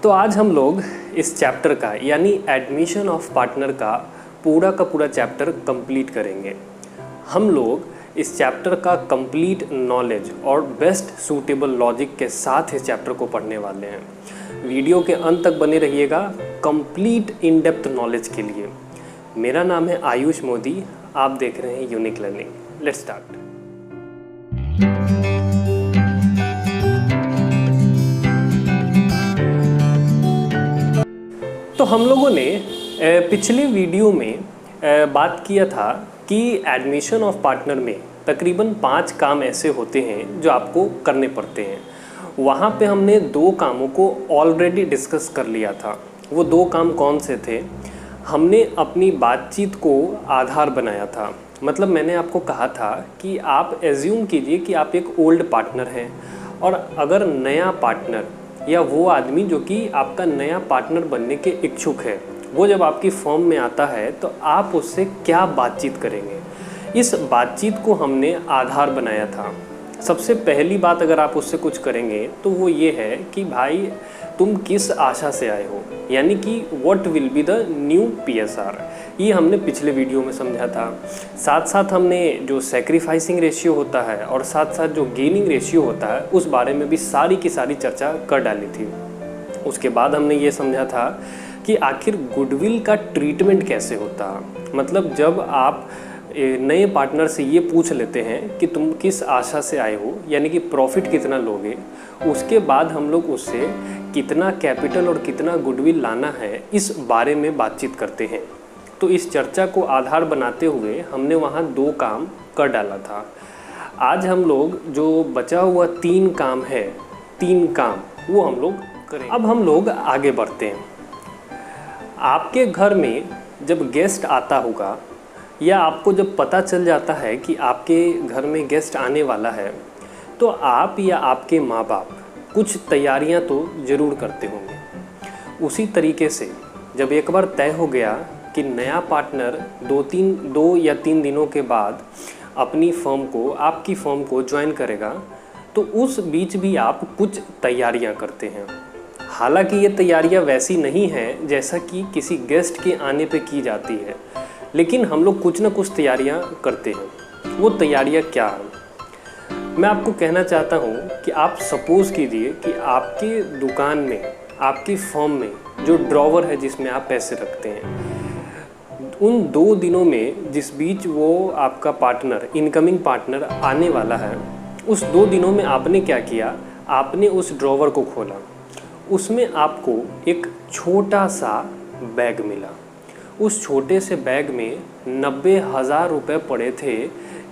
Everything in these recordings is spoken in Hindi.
तो आज हम लोग इस चैप्टर का यानी एडमिशन ऑफ पार्टनर का पूरा चैप्टर कंप्लीट करेंगे। हम लोग इस चैप्टर का कंप्लीट नॉलेज और बेस्ट सूटेबल लॉजिक के साथ इस चैप्टर को पढ़ने वाले हैं। वीडियो के अंत तक बने रहिएगा कंप्लीट इन डेप्थ नॉलेज के लिए। मेरा नाम है आयुष मोदी, आप देख रहे हैं यूनिक लर्निंग। Let's start. तो हम लोगों ने पिछले वीडियो में बात किया था कि एडमिशन ऑफ पार्टनर में तकरीबन 5 काम ऐसे होते हैं जो आपको करने पड़ते हैं। वहाँ पे हमने 2 कामों को ऑलरेडी डिस्कस कर लिया था। वो 2 काम कौन से थे? हमने अपनी बातचीत को आधार बनाया था। मतलब मैंने आपको कहा था कि आप एज्यूम कीजिए कि आप एक ओल्ड पार्टनर हैं और अगर नया पार्टनर या वो आदमी जो कि आपका नया पार्टनर बनने के इच्छुक है, वो जब आपकी फर्म में आता है तो आप उससे क्या बातचीत करेंगे। इस बातचीत को हमने आधार बनाया था। सबसे पहली बात अगर आप उससे कुछ करेंगे तो वो ये है कि भाई तुम किस आशा से आए हो, यानी कि what will be the new PSR। ये हमने पिछले वीडियो में समझा था। साथ साथ हमने जो सैक्रिफाइसिंग रेशियो होता है और साथ साथ जो गेनिंग रेशियो होता है उस बारे में भी सारी की सारी चर्चा कर डाली थी। उसके बाद हमने ये समझा था कि आखिर गुडविल का ट्रीटमेंट कैसे होता है। मतलब जब आप नए पार्टनर से ये पूछ लेते हैं कि तुम किस आशा से आए हो, यानी कि प्रॉफिट कितना लोगे, उसके बाद हम लोग उससे कितना कैपिटल और कितना गुडविल लाना है इस बारे में बातचीत करते हैं। तो इस चर्चा को आधार बनाते हुए हमने वहाँ 2 काम कर डाला था। आज हम लोग जो बचा हुआ 3 काम है, 3 काम वो हम लोग करेंगे। अब हम लोग आगे बढ़ते हैं। आपके घर में जब गेस्ट आता होगा या आपको जब पता चल जाता है कि आपके घर में गेस्ट आने वाला है, तो आप या आपके माँ बाप कुछ तैयारियां तो ज़रूर करते होंगे। उसी तरीके से जब एक बार तय हो गया कि नया पार्टनर 2 या 3 दिनों के बाद अपनी फर्म को, आपकी फर्म को ज्वाइन करेगा, तो उस बीच भी आप कुछ तैयारियां करते हैं। हालांकि ये तैयारियां वैसी नहीं है जैसा कि किसी गेस्ट के आने पे की जाती है, लेकिन हम लोग कुछ ना कुछ तैयारियां करते हैं। वो तैयारियां क्या हैं? मैं आपको कहना चाहता हूँ कि आप सपोज़ कीजिए कि आपके दुकान में, आपकी फर्म में जो ड्रॉवर है जिसमें आप पैसे रखते हैं, उन 2 दिनों में जिस बीच वो आपका पार्टनर, इनकमिंग पार्टनर आने वाला है, उस 2 दिनों में आपने क्या किया? आपने उस ड्रॉवर को खोला। उसमें आपको एक छोटा सा बैग मिला। उस छोटे से बैग में 90,000 रुपये पड़े थे,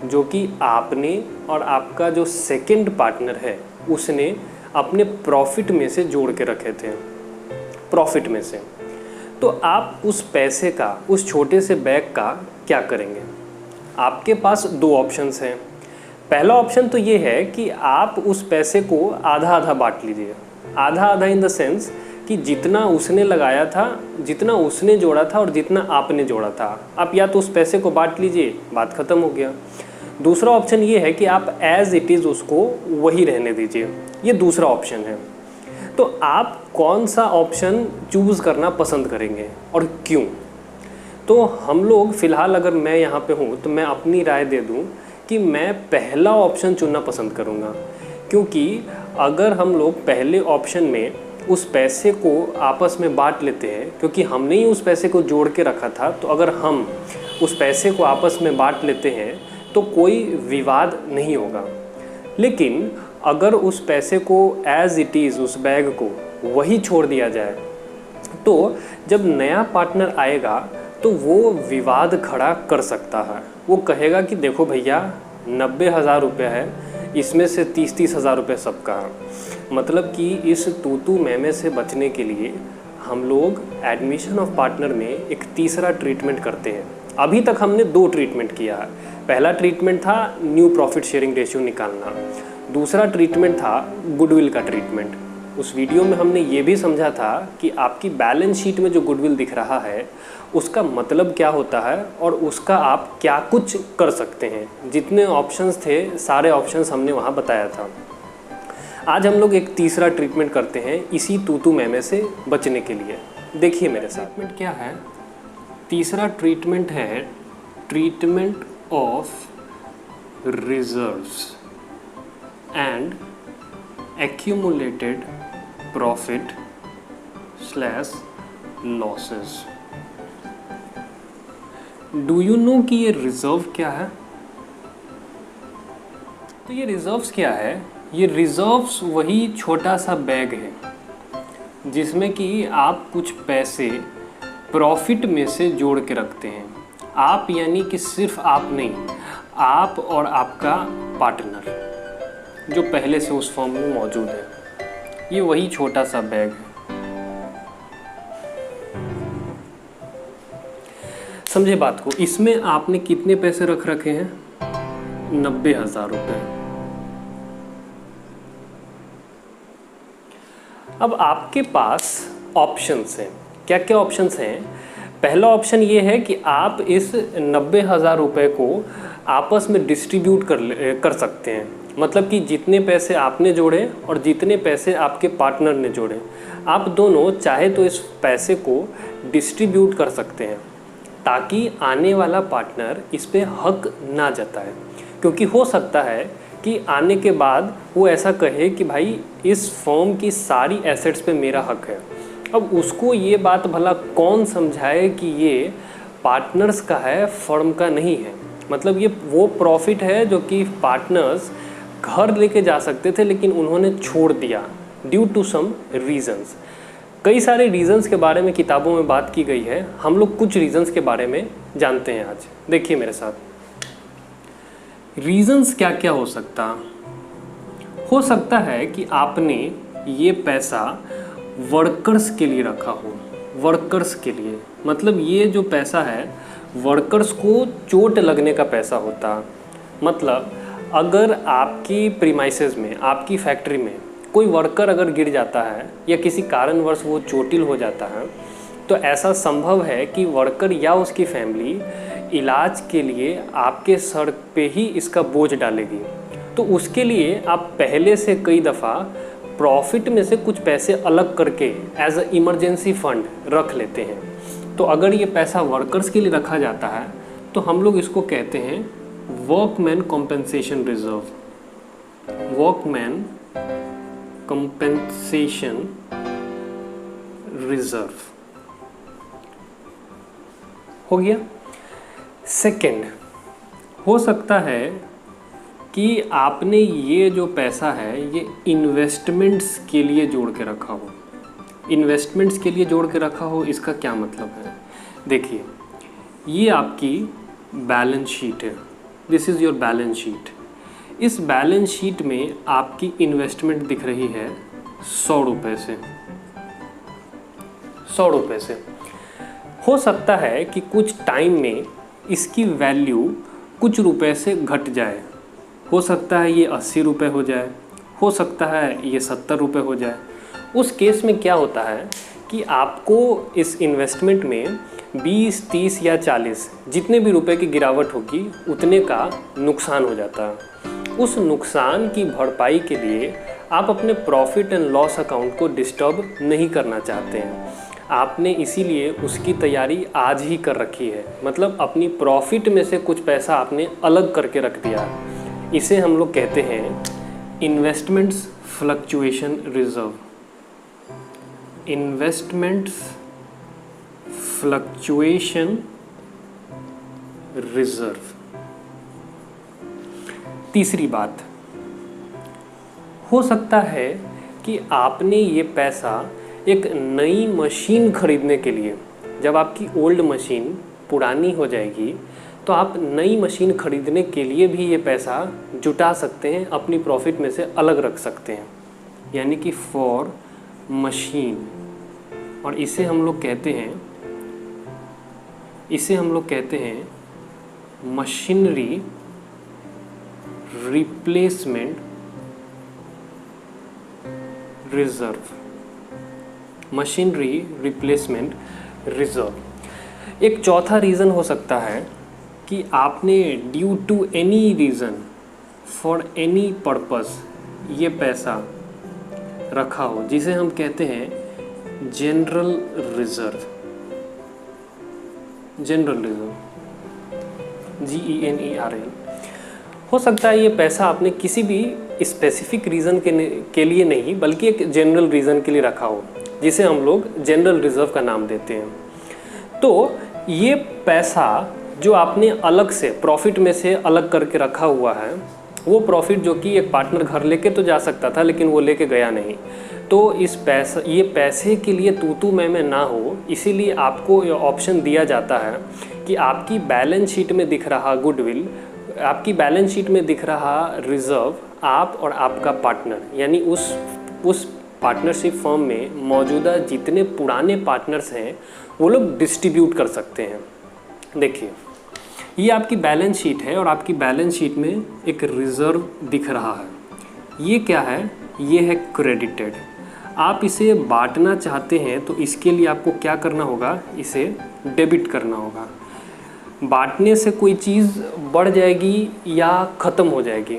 जो कि आपने और आपका जो सेकंड पार्टनर है उसने अपने प्रॉफिट में से जोड़ के रखे थे, प्रॉफिट में से। तो आप उस पैसे का, उस छोटे से बैग का क्या करेंगे? आपके पास 2 ऑप्शंस हैं। पहला ऑप्शन तो ये है कि आप उस पैसे को आधा आधा बांट लीजिए। आधा आधा इन द सेंस कि जितना उसने लगाया था, जितना उसने जोड़ा था और जितना आपने जोड़ा था, आप या तो उस पैसे को बांट लीजिए, बात ख़त्म हो गया। दूसरा ऑप्शन ये है कि आप एज इट इज़ उसको वही रहने दीजिए। ये दूसरा ऑप्शन है। तो आप कौन सा ऑप्शन चूज़ करना पसंद करेंगे और क्यों? तो हम लोग फ़िलहाल, अगर मैं यहाँ पे हूँ तो मैं अपनी राय दे दूँ कि मैं पहला ऑप्शन चुनना पसंद करूँगा, क्योंकि अगर हम लोग पहले ऑप्शन में उस पैसे को आपस में बांट लेते हैं, क्योंकि हमने ही उस पैसे को जोड़ के रखा था, तो अगर हम उस पैसे को आपस में बांट लेते हैं तो कोई विवाद नहीं होगा। लेकिन अगर उस पैसे को एज इट इज़, उस बैग को वही छोड़ दिया जाए, तो जब नया पार्टनर आएगा तो वो विवाद खड़ा कर सकता है। वो कहेगा कि देखो भैया, 90,000 रुपये है, इसमें से 30-30 हज़ार रुपये सबका है। मतलब कि इस तू मैमे से बचने के लिए हम लोग एडमिशन ऑफ पार्टनर में एक तीसरा ट्रीटमेंट करते हैं। अभी तक हमने 2 ट्रीटमेंट किया है। पहला ट्रीटमेंट था न्यू प्रॉफिट शेयरिंग रेशियो निकालना, दूसरा ट्रीटमेंट था गुडविल का ट्रीटमेंट। उस वीडियो में हमने ये भी समझा था कि आपकी बैलेंस शीट में जो गुडविल दिख रहा है उसका मतलब क्या होता है और उसका आप क्या कुछ कर सकते हैं। जितने ऑप्शंस थे सारे ऑप्शंस हमने वहाँ बताया था। आज हम लोग एक तीसरा ट्रीटमेंट करते हैं इसी तू मैं से बचने के लिए। देखिए मेरे साथ ट्रीटमेंट क्या है। तीसरा ट्रीटमेंट है treatment of reserves and accumulated profit slash losses. Do you know कि ये रिजर्व क्या है? तो ये रिजर्व्स क्या है? ये रिजर्व्स वही छोटा सा बैग है जिसमें कि आप कुछ पैसे प्रॉफिट में से जोड़ के रखते हैं। आप यानी कि सिर्फ आप नहीं, आप और आपका पार्टनर जो पहले से उस फॉर्म में मौजूद है, ये वही छोटा सा बैग है। समझे बात को? इसमें आपने कितने पैसे रख रखे हैं? 90,000 रुपये। अब आपके पास ऑप्शंस हैं। क्या क्या ऑप्शंस हैं? पहला ऑप्शन ये है कि आप इस 90,000 रुपये को आपस में डिस्ट्रीब्यूट कर सकते हैं। मतलब कि जितने पैसे आपने जोड़े और जितने पैसे आपके पार्टनर ने जोड़े, आप दोनों चाहे तो इस पैसे को डिस्ट्रीब्यूट कर सकते हैं ताकि आने वाला पार्टनर इस पे हक ना जताए। क्योंकि हो सकता है कि आने के बाद वो ऐसा कहे कि भाई इस फर्म की सारी एसेट्स पे मेरा हक है। अब उसको ये बात भला कौन समझाए कि ये पार्टनर्स का है, फर्म का नहीं है। मतलब ये वो प्रॉफिट है जो कि पार्टनर्स घर लेके जा सकते थे लेकिन उन्होंने छोड़ दिया ड्यू टू सम रीजंस। कई सारे रीजंस के बारे में किताबों में बात की गई है। हम लोग कुछ रीजंस के बारे में जानते हैं आज। देखिए मेरे साथ, रीजंस क्या क्या हो सकता है कि आपने ये पैसा वर्कर्स के लिए रखा हो। वर्कर्स के लिए मतलब ये जो पैसा है वर्कर्स को चोट लगने का पैसा होता। मतलब अगर आपकी प्रीमाइसेस में, आपकी फैक्ट्री में कोई वर्कर अगर गिर जाता है या किसी कारणवश वो चोटिल हो जाता है, तो ऐसा संभव है कि वर्कर या उसकी फैमिली इलाज के लिए आपके सर पे ही इसका बोझ डालेगी। तो उसके लिए आप पहले से कई दफ़ा प्रॉफिट में से कुछ पैसे अलग करके एज अ इमरजेंसी फंड रख लेते हैं। तो अगर ये पैसा वर्कर्स के लिए रखा जाता है तो हम लोग इसको कहते हैं workman compensation reserve. Workman compensation reserve हो गया। सेकंड, हो सकता है कि आपने ये जो पैसा है ये इन्वेस्टमेंट्स के लिए जोड़ के रखा हो। इन्वेस्टमेंट्स के लिए जोड़ के रखा हो, इसका क्या मतलब है? देखिए, ये आपकी बैलेंस शीट है। This is your balance sheet. इस बैलेंस शीट में आपकी इन्वेस्टमेंट दिख रही है 100 रुपये से। 100 रुपये से हो सकता है कि कुछ टाइम में इसकी वैल्यू कुछ रुपए से घट जाए। हो सकता है ये 80 रुपये हो जाए, हो सकता है ये 70 रुपये हो जाए। उस केस में क्या होता है कि आपको इस इन्वेस्टमेंट में 20, 30 या 40 जितने भी रुपए की गिरावट होगी उतने का नुकसान हो जाता है। उस नुकसान की भरपाई के लिए आप अपने प्रॉफिट एंड लॉस अकाउंट को डिस्टर्ब नहीं करना चाहते हैं। आपने इसीलिए उसकी तैयारी आज ही कर रखी है। मतलब अपनी प्रॉफिट में से कुछ पैसा आपने अलग करके रख दिया है। इसे हम लोग कहते हैं investments fluctuation reserve. Investments fluctuation reserve. तीसरी बात, हो सकता है कि आपने ये पैसा एक नई मशीन खरीदने के लिए, जब आपकी ओल्ड मशीन पुरानी हो जाएगी तो आप नई मशीन खरीदने के लिए भी ये पैसा जुटा सकते हैं, अपनी प्रॉफिट में से अलग रख सकते हैं, यानी कि फॉर मशीन। और इसे हम लोग कहते हैं machinery replacement reserve. Machinery replacement reserve. एक चौथा रीज़न हो सकता है कि आपने due to any reason for any purpose ये पैसा रखा हो, जिसे हम कहते हैं general reserve. General reserve GENERL। हो सकता है ये पैसा आपने किसी भी स्पेसिफिक रीज़न के लिए नहीं बल्कि एक जनरल रीज़न के लिए रखा हो, जिसे हम लोग जनरल रिजर्व का नाम देते हैं। तो ये पैसा जो आपने अलग से प्रॉफिट में से अलग करके रखा हुआ है, वो प्रॉफिट जो कि एक पार्टनर घर लेके तो जा सकता था लेकिन वो लेके गया नहीं, तो ये पैसे के लिए तू मैं ना हो, इसीलिए आपको ये ऑप्शन दिया जाता है कि आपकी बैलेंस शीट में दिख रहा गुडविल, आपकी बैलेंस शीट में दिख रहा रिजर्व, आप और आपका पार्टनर यानी उस पार्टनरशिप फर्म में मौजूदा जितने पुराने पार्टनर्स हैं वो लोग डिस्ट्रीब्यूट कर सकते हैं। देखिए, ये आपकी बैलेंस शीट है और आपकी बैलेंस शीट में एक रिजर्व दिख रहा है। ये क्या है? ये है क्रेडिटेड। आप इसे बांटना चाहते हैं तो इसके लिए आपको क्या करना होगा? इसे डेबिट करना होगा। बांटने से कोई चीज़ बढ़ जाएगी या ख़त्म हो जाएगी?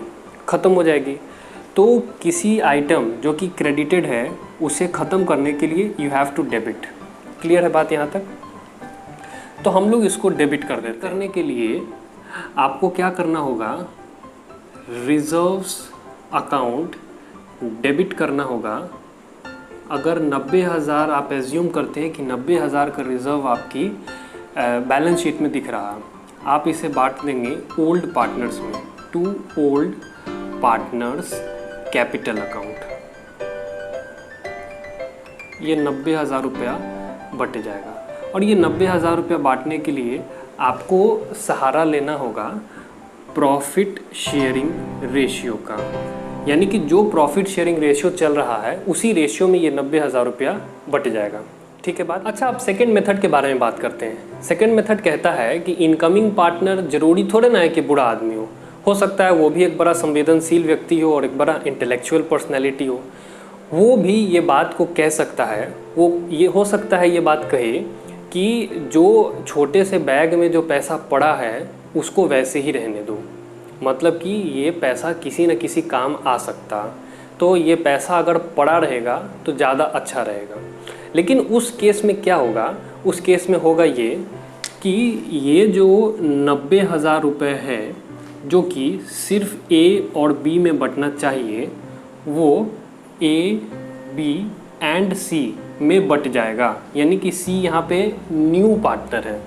ख़त्म हो जाएगी। तो किसी आइटम जो कि क्रेडिटेड है उसे ख़त्म करने के लिए you have to debit. Clear है बात यहाँ तक? तो हम लोग इसको डेबिट कर देते हैं। करने के लिए आपको क्या करना होगा? रिजर्व्स अकाउंट डेबिट करना होगा। अगर 90,000 आप एज्यूम करते हैं कि 90,000 का रिजर्व आपकी बैलेंस शीट में दिख रहा, आप इसे बांट देंगे ओल्ड पार्टनर्स में, to old partners capital account. ये 90,000 रुपया बट जाएगा। और ये 90,000 रुपया बांटने के लिए आपको सहारा लेना होगा प्रॉफिट शेयरिंग रेशियो का, यानी कि जो प्रॉफिट शेयरिंग रेशियो चल रहा है उसी रेशियो में ये 90,000 रुपया बट जाएगा। ठीक है बात? अच्छा, अब सेकंड मेथड के बारे में बात करते हैं। सेकंड मेथड कहता है कि इनकमिंग पार्टनर जरूरी थोड़े ना है कि बुरा आदमी हो सकता है वो भी एक बड़ा संवेदनशील व्यक्ति हो और एक बड़ा इंटेलेक्चुअल पर्सनैलिटी हो, वो भी ये बात को कह सकता है। वो ये हो सकता है ये बात कहे कि जो छोटे से बैग में जो पैसा पड़ा है उसको वैसे ही रहने दो, मतलब कि ये पैसा किसी न किसी काम आ सकता, तो ये पैसा अगर पड़ा रहेगा तो ज़्यादा अच्छा रहेगा। लेकिन उस केस में क्या होगा? उस केस में होगा ये कि ये जो 90,000 रुपये है जो कि सिर्फ ए और बी में बंटना चाहिए, वो ए, बी एंड सी में बट जाएगा, यानी कि सी यहाँ पे न्यू पार्टनर है,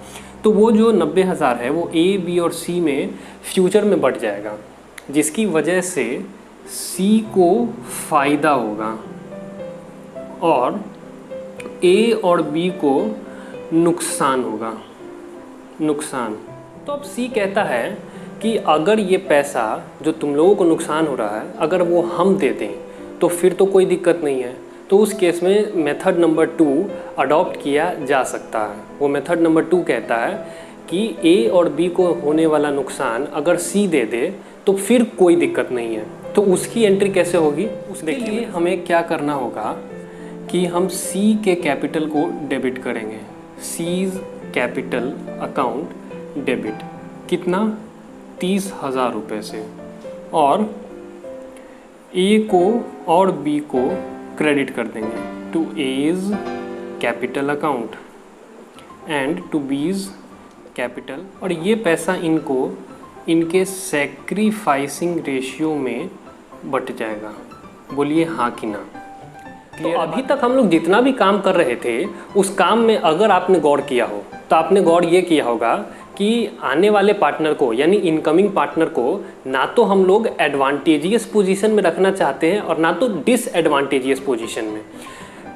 तो वो जो 90,000 है वो ए, बी और सी में फ्यूचर में बट जाएगा, जिसकी वजह से सी को फ़ायदा होगा और ए और बी को नुकसान होगा। नुकसान। तो अब सी कहता है कि अगर ये पैसा जो तुम लोगों को नुकसान हो रहा है अगर वो हम दे दें तो फिर तो कोई दिक्कत नहीं है। तो उस केस में मेथड नंबर 2 अडॉप्ट किया जा सकता है। वो मेथड नंबर 2 कहता है कि ए और बी को होने वाला नुकसान अगर सी दे दे तो फिर कोई दिक्कत नहीं है। तो उसकी एंट्री कैसे होगी? उसके लिए हमें क्या करना होगा कि हम सी के कैपिटल को डेबिट करेंगे। सीज कैपिटल अकाउंट डेबिट कितना? 30,000 रुपये से, और ए को और बी को क्रेडिट कर देंगे to A's capital account and to B's capital, और ये पैसा इनको इनके सैक्रिफाइसिंग रेशियो में बट जाएगा। बोलिए हाँ कि ना? तो अभी तक हम लोग जितना भी काम कर रहे थे उस काम में अगर आपने गौर किया हो तो आपने गौर ये किया होगा कि आने वाले पार्टनर को यानी इनकमिंग पार्टनर को ना तो हम लोग एडवांटेजियस पोजीशन में रखना चाहते हैं और ना तो डिसएडवांटेजियस पोजीशन में।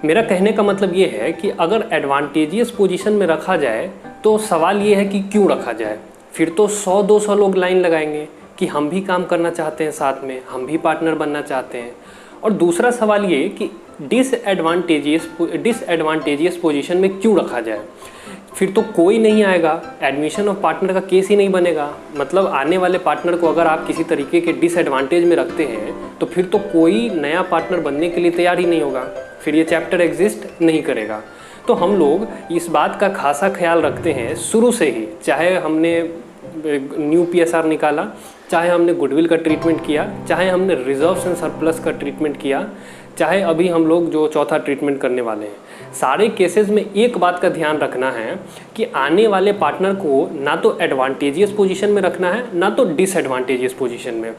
मेरा कहने का मतलब ये है कि अगर एडवांटेजियस पोजीशन में रखा जाए तो सवाल ये है कि क्यों रखा जाए? फिर तो 100-200 लोग लाइन लगाएंगे कि हम भी काम करना चाहते हैं, साथ में हम भी पार्टनर बनना चाहते हैं। और दूसरा सवाल ये कि डिसएडवांटेजियस पोजीशन में क्यों रखा जाए? फिर तो कोई नहीं आएगा, एडमिशन ऑफ पार्टनर का केस ही नहीं बनेगा। मतलब आने वाले पार्टनर को अगर आप किसी तरीके के डिसएडवांटेज में रखते हैं तो फिर तो कोई नया पार्टनर बनने के लिए तैयार ही नहीं होगा, फिर ये चैप्टर एग्जिस्ट नहीं करेगा। तो हम लोग इस बात का खासा ख्याल रखते हैं शुरू से ही, चाहे हमने न्यू PSR निकाला, चाहे हमने गुडविल का ट्रीटमेंट किया, चाहे हमने रिजर्व्स एंड सरप्लस का ट्रीटमेंट किया, चाहे अभी हम लोग जो चौथा ट्रीटमेंट करने वाले हैं, सारे केसेस में एक बात का ध्यान रखना है कि आने वाले पार्टनर को ना तो एडवांटेजियस पोजीशन में रखना है ना तो डिसएडवांटेजियस पोजीशन में।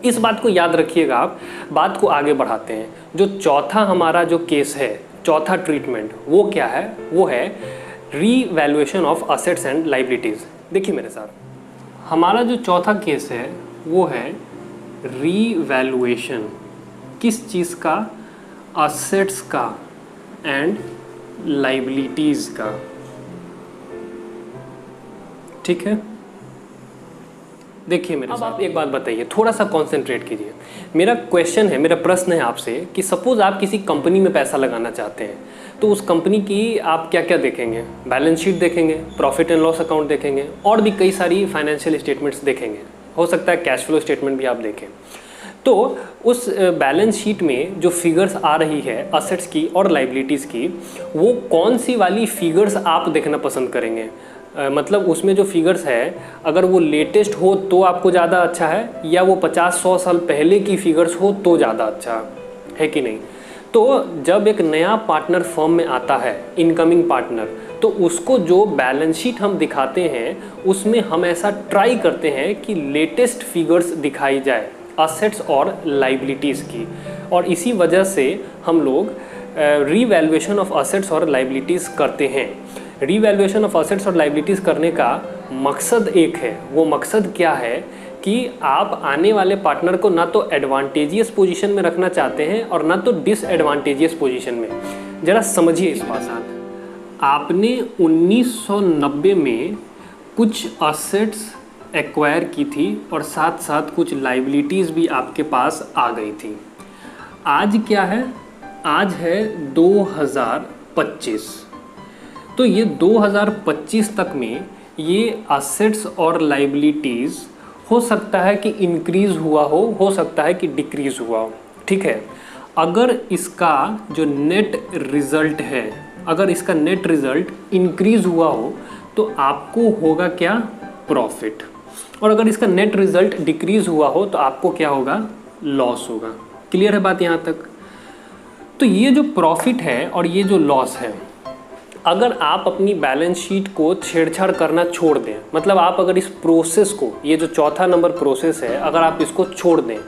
इस बात को याद रखिएगा। आप बात को आगे बढ़ाते हैं। जो चौथा हमारा जो केस है, चौथा ट्रीटमेंट, वो क्या है? वो है revaluation of assets and liabilities. देखिए मेरे साथ, हमारा जो चौथा केस है वो है रीवैल्यूएशन किस चीज़ का? असेट्स का एंड लायबिलिटीज़ का। ठीक है, देखिए मेरे साथ, एक बात बताइए, थोड़ा सा कंसंट्रेट कीजिए। मेरा क्वेश्चन है, मेरा प्रश्न है आपसे कि सपोज आप किसी कंपनी में पैसा लगाना चाहते हैं, तो उस कंपनी की आप क्या क्या देखेंगे? बैलेंस शीट देखेंगे, प्रॉफिट एंड लॉस अकाउंट देखेंगे, और भी कई सारी फाइनेंशियल स्टेटमेंट्स देखेंगे, हो सकता है कैश फ्लो स्टेटमेंट भी आप देखें। तो उस बैलेंस शीट में जो फिगर्स आ रही है असेट्स की और लायबिलिटीज़ की, वो कौन सी वाली फिगर्स आप देखना पसंद करेंगे? मतलब उसमें जो फिगर्स है, अगर वो लेटेस्ट हो तो आपको ज़्यादा अच्छा है, या वो 50-100 साल पहले की फिगर्स हो तो ज़्यादा अच्छा है कि नहीं? तो जब एक नया पार्टनर फर्म में आता है, इनकमिंग पार्टनर, तो उसको जो बैलेंस शीट हम दिखाते हैं उसमें हम ऐसा ट्राई करते हैं कि लेटेस्ट फिगर्स दिखाई जाए असेट्स और लायबिलिटीज़ की। और इसी वजह से हम लोग रीवैल्यूएशन ऑफ असेट्स और लायबिलिटीज़ करते हैं। रीवैल्यूएशन ऑफ असेट्स और लायबिलिटीज़ करने का मकसद एक है। वो मकसद क्या है कि आप आने वाले पार्टनर को ना तो एडवांटेजियस पोजीशन में रखना चाहते हैं और ना तो डिसएडवांटेजियस पोजीशन में। ज़रा समझिए इस बात साथ। आपने 1990 में कुछ असेट्स एक्वायर की थी और साथ साथ कुछ लायबिलिटीज़ भी आपके पास आ गई थी। आज क्या है? आज है 2025। तो ये 2025 तक में ये असेट्स और लायबिलिटीज़ हो सकता है कि इंक्रीज़ हुआ हो सकता है कि डिक्रीज़ हुआ हो। ठीक है, अगर इसका जो नेट रिज़ल्ट है, अगर इसका नेट रिज़ल्ट इंक्रीज़ हुआ हो तो आपको होगा क्या? प्रॉफिट। और अगर इसका नेट रिज़ल्ट डिक्रीज़ हुआ हो तो आपको क्या होगा? लॉस होगा। क्लियर है बात यहाँ तक? तो ये जो प्रॉफिट है और ये जो लॉस है, अगर आप अपनी बैलेंस शीट को छेड़छाड़ करना छोड़ दें, मतलब आप अगर इस प्रोसेस को, ये जो चौथा नंबर प्रोसेस है, अगर आप इसको छोड़ दें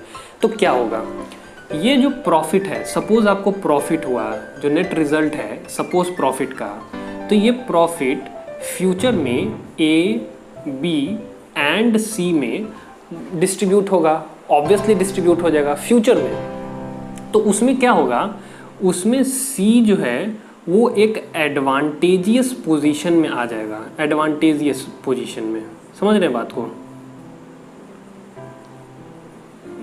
तो क्या होगा? ये जो प्रॉफिट है, सपोज़ आपको प्रॉफिट हुआ, जो नेट रिज़ल्ट है सपोज़ प्रॉफिट का, तो ये प्रॉफिट फ्यूचर में ए, बी एंड सी में डिस्ट्रीब्यूट होगा। ऑब्वियसली डिस्ट्रीब्यूट हो जाएगा फ्यूचर में। तो उसमें क्या होगा? उसमें सी जो है वो एक एडवांटेजियस पोजीशन में आ जाएगा। एडवांटेजियस पोजीशन में, समझ रहे हैं बात को?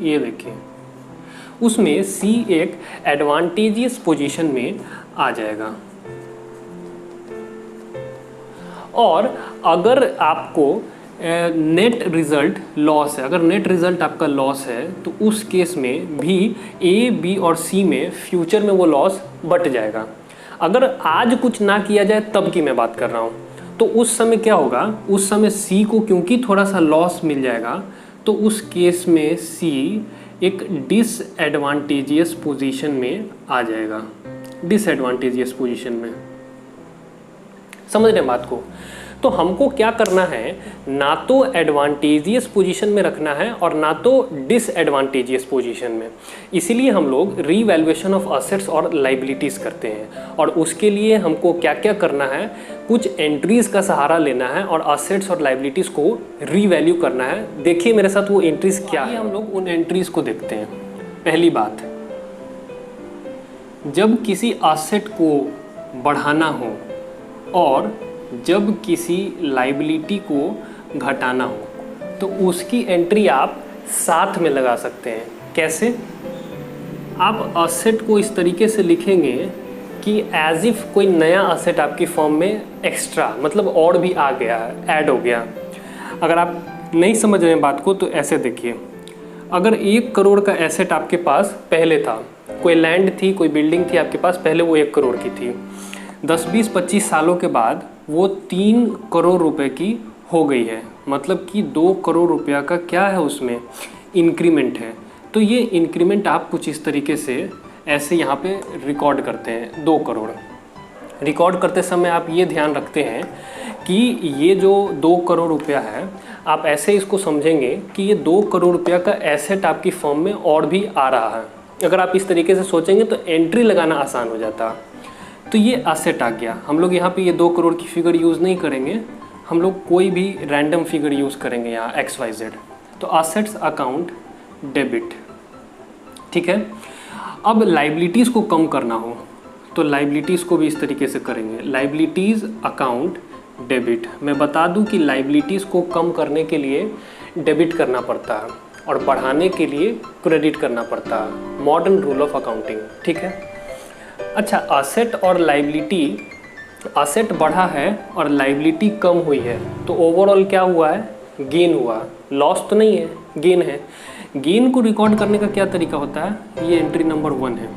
ये देखिए, उसमें सी एक एडवांटेजियस पोजीशन में आ जाएगा। और अगर आपको नेट रिज़ल्ट लॉस है, अगर नेट रिज़ल्ट आपका लॉस है, तो उस केस में भी ए, बी और सी में फ्यूचर में वो लॉस बट जाएगा। अगर आज कुछ ना किया जाए तब की मैं बात कर रहा हूँ, तो उस समय क्या होगा? उस समय सी को क्योंकि थोड़ा सा लॉस मिल जाएगा, तो उस केस में सी एक डिसएडवांटेजियस पोजीशन में आ जाएगा। डिसएडवांटेजियस पोजीशन में, समझ रहे हैं बात को? तो हमको क्या करना है? ना तो एडवांटेजियस पोजीशन में रखना है और ना तो डिसएडवांटेजियस पोजीशन में। इसीलिए हम लोग रीवैल्यूएशन ऑफ असेट्स और लायबिलिटीज़ करते हैं। और उसके लिए हमको क्या क्या करना है? कुछ एंट्रीज़ का सहारा लेना है और असेट्स और लायबिलिटीज़ को रीवैल्यू करना है। देखिए मेरे साथ वो एंट्रीज़ क्या है, हम लोग उन एंट्रीज़ को देखते हैं। पहली बात, जब किसी असेट को बढ़ाना हो और जब किसी लायबिलिटी को घटाना हो, तो उसकी एंट्री आप साथ में लगा सकते हैं। कैसे? आप असेट को इस तरीके से लिखेंगे कि एज इफ़ कोई नया असेट आपकी फॉर्म में एक्स्ट्रा, मतलब और भी आ गया, ऐड हो गया। अगर आप नहीं समझ रहे हैं बात को तो ऐसे देखिए, अगर 1 करोड़ का एसेट आपके पास पहले था, कोई लैंड थी, कोई बिल्डिंग थी आपके पास, पहले वो 1 करोड़ की थी, 10, 20, 25 सालों के बाद वो 3 करोड़ रुपए की हो गई है। मतलब कि 2 करोड़ रुपया का क्या है? उसमें इंक्रीमेंट है। तो ये इंक्रीमेंट आप कुछ इस तरीके से ऐसे यहाँ पे रिकॉर्ड करते हैं 2 करोड़। रिकॉर्ड करते समय आप ये ध्यान रखते हैं कि ये जो 2 करोड़ रुपया है, आप ऐसे इसको समझेंगे कि ये 2 करोड़ रुपया का एसेट आपकी फर्म में और भी आ रहा है। अगर आप इस तरीके से सोचेंगे तो एंट्री लगाना आसान हो जाता। तो ये एसेट आ गया। हम लोग यहाँ पे ये 2 करोड़ की फिगर यूज़ नहीं करेंगे, हम लोग कोई भी रैंडम फिगर यूज़ करेंगे यहाँ XYZ। तो असेट्स अकाउंट डेबिट, ठीक है। अब लाइबिलिटीज़ को कम करना हो तो लाइबिलिटीज़ को भी इस तरीके से करेंगे, लाइबिलिटीज़ अकाउंट डेबिट। मैं बता दूं कि लाइबिलिटीज़ को कम करने के लिए डेबिट करना पड़ता है और बढ़ाने के लिए क्रेडिट करना पड़ता है, मॉडर्न रूल ऑफ अकाउंटिंग, ठीक है। अच्छा, असेट और लाइबिलिटी, असेट बढ़ा है और लाइबिलिटी कम हुई है तो ओवरऑल क्या हुआ है, गेन हुआ, लॉस तो नहीं है, गेन है। गेन को रिकॉर्ड करने का क्या तरीका होता है, ये एंट्री नंबर 1 है।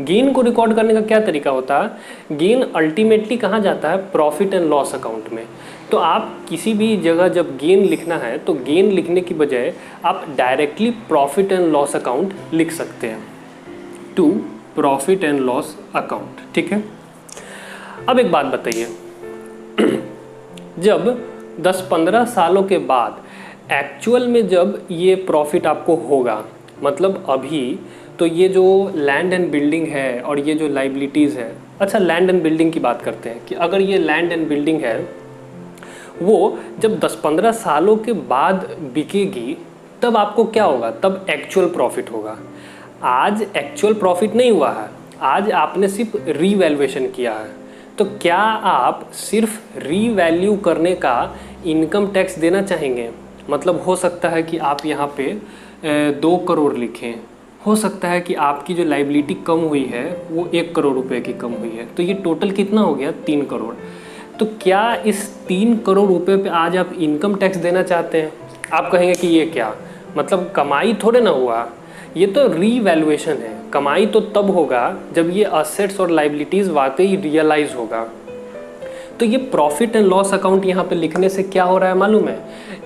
गेन को रिकॉर्ड करने का क्या तरीका होता है, गेन अल्टीमेटली कहाँ जाता है, प्रॉफिट एंड लॉस अकाउंट में। तो आप किसी भी जगह जब गेन लिखना है तो गेन लिखने की बजाय आप directly profit and loss account लिख सकते हैं, to profit and loss account, ठीक है। अब एक बात बताइए, जब 10-15 सालों के बाद एक्चुअल में जब ये प्रॉफिट आपको होगा, मतलब अभी तो ये जो लैंड एंड बिल्डिंग है और ये जो लाइबिलिटीज़ है, अच्छा लैंड एंड बिल्डिंग की बात करते हैं कि अगर ये लैंड एंड बिल्डिंग है वो जब 10-15 सालों के बाद बिकेगी तब आपको क्या होगा, तब एक्चुअल प्रॉफिट होगा। आज एक्चुअल प्रॉफिट नहीं हुआ है, आज आपने सिर्फ रीवैल्यूएशन किया है। तो क्या आप सिर्फ रीवैल्यू करने का इनकम टैक्स देना चाहेंगे? मतलब हो सकता है कि आप यहाँ पे 2 करोड़ लिखें, हो सकता है कि आपकी जो लाइबिलिटी कम हुई है वो 1 करोड़ रुपए की कम हुई है, तो ये टोटल कितना हो गया, 3 करोड़। तो क्या इस 3 करोड़ रुपए पे आज आप इनकम टैक्स देना चाहते हैं? आप कहेंगे कि ये क्या, मतलब कमाई थोड़े ना हुआ, ये तो रीवैल्यूएशन है। कमाई तो तब होगा जब ये असेट्स और लाइबिलिटीज़ वाकई रियलाइज होगा। तो ये प्रॉफिट एंड लॉस अकाउंट यहाँ पे लिखने से क्या हो रहा है मालूम है,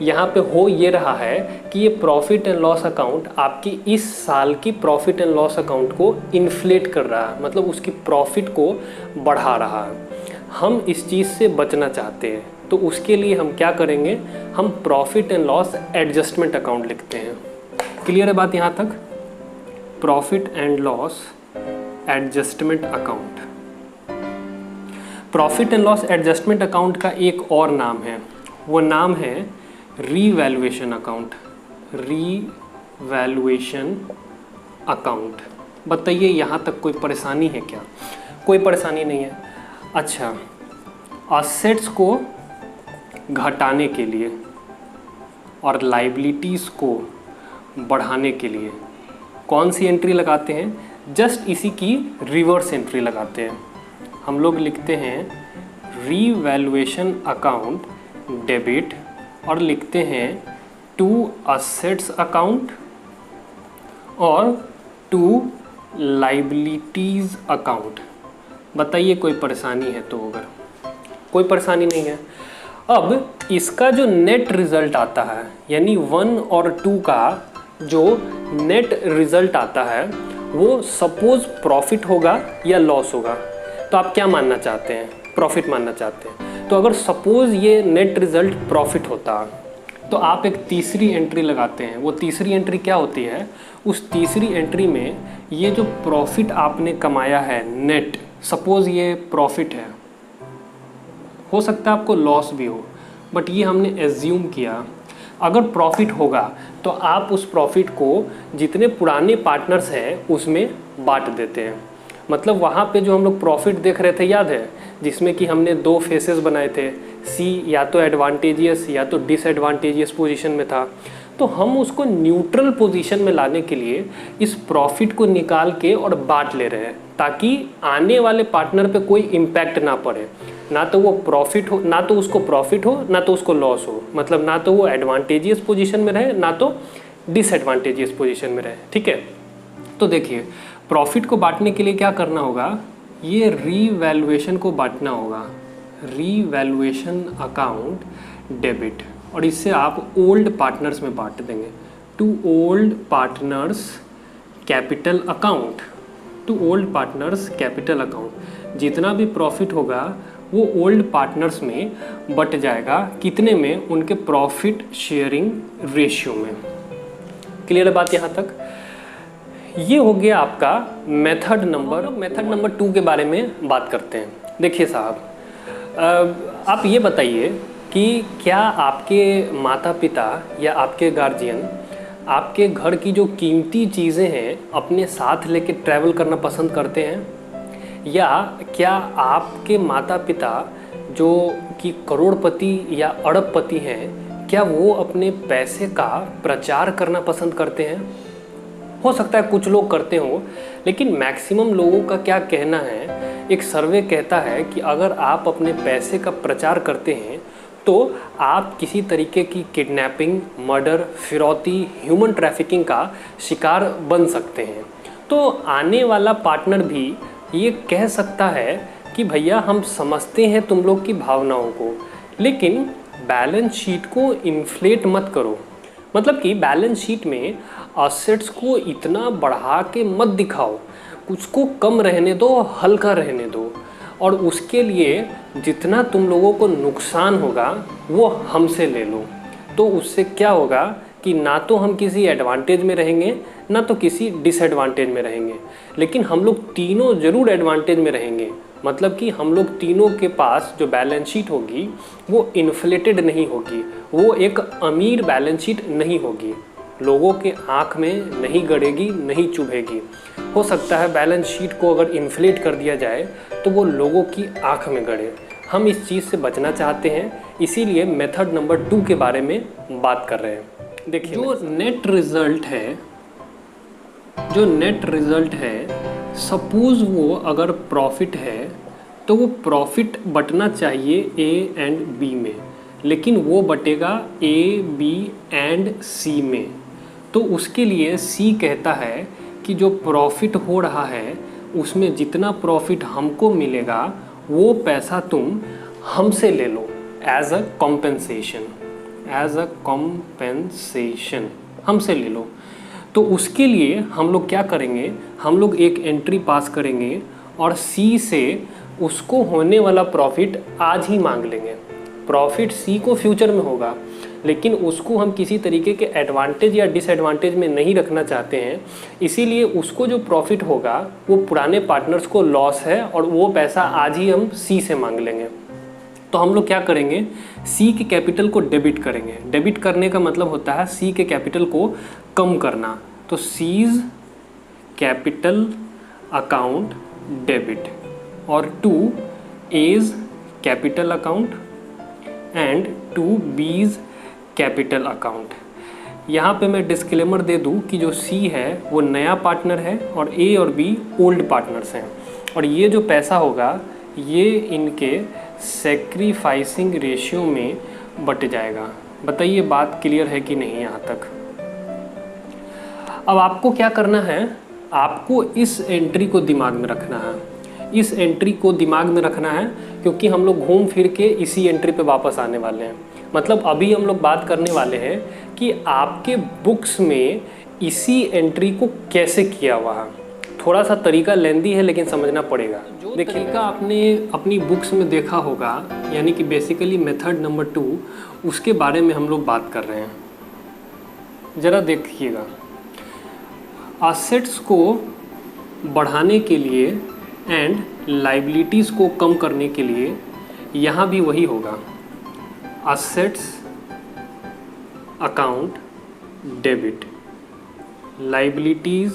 यहाँ पे हो ये रहा है कि ये प्रॉफिट एंड लॉस अकाउंट आपकी इस साल की प्रॉफिट एंड लॉस अकाउंट को इन्फ्लेट कर रहा है, मतलब उसकी प्रॉफिट को बढ़ा रहा है। हम इस चीज़ से बचना चाहते हैं तो उसके लिए हम क्या करेंगे, हम profit and loss adjustment account लिखते हैं। क्लियर है बात यहाँ तक? Profit and loss adjustment account. Profit and loss adjustment account का एक और नाम है, वो नाम है रीवैल्यूएशन अकाउंट। Revaluation account. बताइए यहाँ तक कोई परेशानी है क्या? कोई परेशानी नहीं है। अच्छा, असेट्स को घटाने के लिए और लाइबिलिटीज़ को बढ़ाने के लिए कौन सी एंट्री लगाते हैं? जस्ट इसी की रिवर्स एंट्री लगाते हैं। हम लोग लिखते हैं रीवैल्यूएशन अकाउंट डेबिट और लिखते हैं टू असेट्स अकाउंट और टू लाइबिलिटीज़ अकाउंट। बताइए कोई परेशानी है तो? अगर कोई परेशानी नहीं है। अब इसका जो नेट रिज़ल्ट आता है, यानी 1 और 2 का जो नेट रिज़ल्ट आता है वो सपोज़ प्रॉफिट होगा या लॉस होगा, तो आप क्या मानना चाहते हैं? प्रॉफिट मानना चाहते हैं। तो अगर सपोज़ ये नेट रिज़ल्ट प्रॉफिट होता तो आप एक तीसरी एंट्री लगाते हैं। वो तीसरी एंट्री क्या होती है? उस तीसरी एंट्री में ये जो प्रॉफिट आपने कमाया है नेट, सपोज़ ये प्रॉफिट है, हो सकता है आपको लॉस भी हो, बट ये हमने एज्यूम किया। अगर प्रॉफिट होगा तो आप उस प्रॉफिट को जितने पुराने पार्टनर्स हैं उसमें बांट देते हैं। मतलब वहाँ पे जो हम लोग प्रॉफिट देख रहे थे, याद है, जिसमें कि हमने 2 फेसेस बनाए थे, सी या तो एडवांटेजियस या तो डिसएडवांटेजियस पोजीशन में था, तो हम उसको न्यूट्रल पोजीशन में लाने के लिए इस प्रॉफिट को निकाल के और बांट ले रहे हैं, ताकि आने वाले पार्टनर पे कोई इम्पैक्ट ना पड़े। ना तो वो प्रॉफिट हो, ना तो उसको प्रॉफिट हो, ना तो उसको लॉस हो, मतलब ना तो वो एडवांटेजियस पोजीशन में रहे, ना तो डिसएडवांटेजियस पोजीशन में रहे, ठीक है। तो देखिए, प्रॉफिट को बांटने के लिए क्या करना होगा, ये रीवैल्यूएशन को बांटना होगा, रीवैल्यूएशन अकाउंट डेबिट, और इससे आप ओल्ड पार्टनर्स में बांट देंगे, to old partners capital account. To old partners capital account. जितना भी प्रॉफिट होगा वो ओल्ड पार्टनर्स में बट जाएगा, कितने में? उनके प्रॉफिट शेयरिंग रेशियो में। क्लियर है बात यहाँ तक? ये हो गया आपका मेथड नंबर 2 के बारे में बात करते हैं। देखिए साहब, आप ये बताइए कि क्या आपके माता पिता या आपके गार्जियन आपके घर की जो कीमती चीज़ें हैं अपने साथ लेके ट्रैवल करना पसंद करते हैं? या क्या आपके माता पिता जो कि करोड़पति या अरबपति हैं, क्या वो अपने पैसे का प्रचार करना पसंद करते हैं? हो सकता है कुछ लोग करते हों, लेकिन मैक्सिमम लोगों का क्या कहना है, एक सर्वे कहता है कि अगर आप अपने पैसे का प्रचार करते हैं तो आप किसी तरीके की किडनैपिंग, मर्डर, फिरौती, ह्यूमन ट्रैफिकिंग का शिकार बन सकते हैं। तो आने वाला पार्टनर भी ये कह सकता है कि भैया हम समझते हैं तुम लोग की भावनाओं को, लेकिन बैलेंस शीट को इन्फ्लेट मत करो। मतलब कि बैलेंस शीट में असेट्स को इतना बढ़ा के मत दिखाओ, उसको कम रहने दो, हल्का रहने दो, और उसके लिए जितना तुम लोगों को नुकसान होगा वो हमसे ले लो। तो उससे क्या होगा कि ना तो हम किसी एडवांटेज में रहेंगे, ना तो किसी डिसएडवांटेज में रहेंगे, लेकिन हम लोग तीनों ज़रूर एडवांटेज में रहेंगे। मतलब कि हम लोग तीनों के पास जो बैलेंस शीट होगी वो इन्फ्लेटेड नहीं होगी, वो एक अमीर बैलेंस शीट नहीं होगी, लोगों के आँख में नहीं गड़ेगी, नहीं चुभेगी। हो सकता है बैलेंस शीट को अगर इन्फ्लेट कर दिया जाए तो वो लोगों की आँख में गड़े। हम इस चीज़ से बचना चाहते हैं, इसीलिए मेथड नंबर 2 के बारे में बात कर रहे हैं। देखिए, जो नेट रिज़ल्ट है, सपोज़ वो अगर प्रॉफिट है तो वो प्रॉफिट बटना चाहिए ए एंड बी में, लेकिन वो बटेगा ए, बी एंड सी में। तो उसके लिए सी कहता है कि जो प्रॉफिट हो रहा है उसमें जितना प्रॉफिट हमको मिलेगा वो पैसा तुम हमसे ले लो एज अ कॉम्पेंसेशन हमसे ले लो। तो उसके लिए हम लोग क्या करेंगे, हम लोग एक एंट्री पास करेंगे और सी से उसको होने वाला प्रॉफिट आज ही मांग लेंगे। प्रॉफिट सी को फ्यूचर में होगा, लेकिन उसको हम किसी तरीके के एडवांटेज या डिसएडवांटेज में नहीं रखना चाहते हैं, इसीलिए उसको जो प्रॉफिट होगा वो पुराने पार्टनर्स को लॉस है और वो पैसा आज ही हम सी से मांग लेंगे। तो हम लोग क्या करेंगे, सी के कैपिटल को डेबिट करेंगे। डेबिट करने का मतलब होता है सी के कैपिटल को कम करना। तो सीज कैपिटल अकाउंट डेबिट और to A's capital account and to B's capital account. यहाँ पे मैं डिस्क्लेमर दे दूँ कि जो सी है वो नया पार्टनर है और ए और बी ओल्ड पार्टनर्स हैं, और ये जो पैसा होगा ये इनके सेक्रीफाइसिंग रेशियो में बट जाएगा। बताइए बात क्लियर है कि नहीं यहाँ तक? अब आपको क्या करना है, आपको इस एंट्री को दिमाग में रखना है, इस एंट्री को दिमाग में रखना है, क्योंकि हम लोग घूम फिर के इसी एंट्री पे वापस आने वाले हैं। मतलब अभी हम लोग बात करने वाले हैं कि आपके बुक्स में इसी एंट्री को कैसे किया हुआ है। थोड़ा सा तरीका लेंदी है लेकिन समझना पड़ेगा। जो तरीका आपने अपनी बुक्स में देखा होगा, यानी कि बेसिकली मेथड नंबर 2, उसके बारे में हम लोग बात कर रहे हैं। ज़रा देखिएगा, असेट्स को बढ़ाने के लिए एंड लाइबिलिटीज़ को कम करने के लिए यहाँ भी वही होगा, assets account debit, liabilities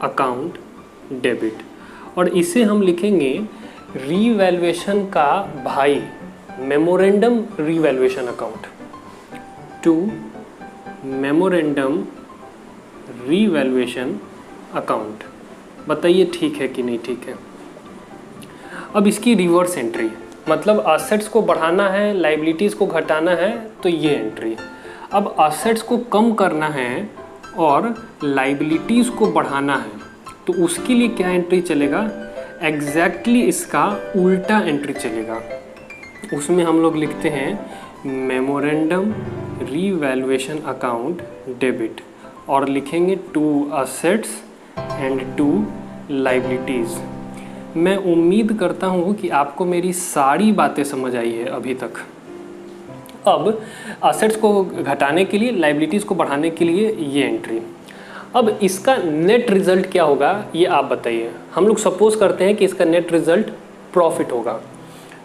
account debit, और इसे हम लिखेंगे रीवैल्यूएशन का भाई, memorandum revaluation account, to memorandum revaluation account. बताइए ठीक है कि नहीं ठीक है? अब इसकी रिवर्स एंट्री, मतलब असेट्स को बढ़ाना है, लाइबिलिटीज़ को घटाना है, तो ये एंट्री। अब असेट्स को कम करना है और लाइबिलिटीज़ को बढ़ाना है, तो उसके लिए क्या एंट्री चलेगा? एग्जैक्टली इसका उल्टा एंट्री चलेगा। उसमें हम लोग लिखते हैं मेमोरेंडम रीवैल्यूएशन अकाउंट डेबिट, और लिखेंगे to assets and to liabilities. मैं उम्मीद करता हूँ कि आपको मेरी सारी बातें समझ आई है अभी तक। अब असेट्स को घटाने के लिए, लाइबिलिटीज़ को बढ़ाने के लिए ये एंट्री। अब इसका नेट रिज़ल्ट क्या होगा ये आप बताइए। हम लोग सपोज करते हैं कि इसका नेट रिज़ल्ट प्रॉफिट होगा,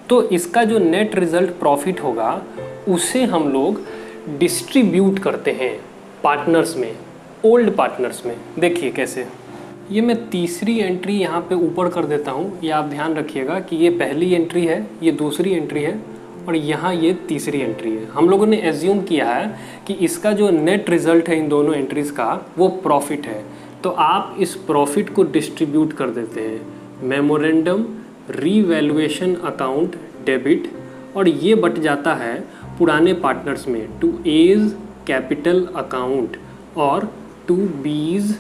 तो इसका जो नेट रिज़ल्ट प्रॉफिट होगा उसे हम लोग डिस्ट्रीब्यूट करते हैं पार्टनर्स में, ओल्ड पार्टनर्स में। देखिए कैसे, ये मैं तीसरी एंट्री यहाँ पे ऊपर कर देता हूँ। ये आप ध्यान रखिएगा कि ये पहली एंट्री है, ये दूसरी एंट्री है और यहाँ ये तीसरी एंट्री है। हम लोगों ने एज्यूम किया है कि इसका जो नेट रिज़ल्ट है इन दोनों एंट्रीज़ का वो प्रॉफिट है, तो आप इस प्रॉफिट को डिस्ट्रीब्यूट कर देते हैं मेमोरेंडम रीवैल्यूएशन अकाउंट डेबिट, और ये बट जाता है पुराने पार्टनर्स में टू एज कैपिटल अकाउंट और टू बीज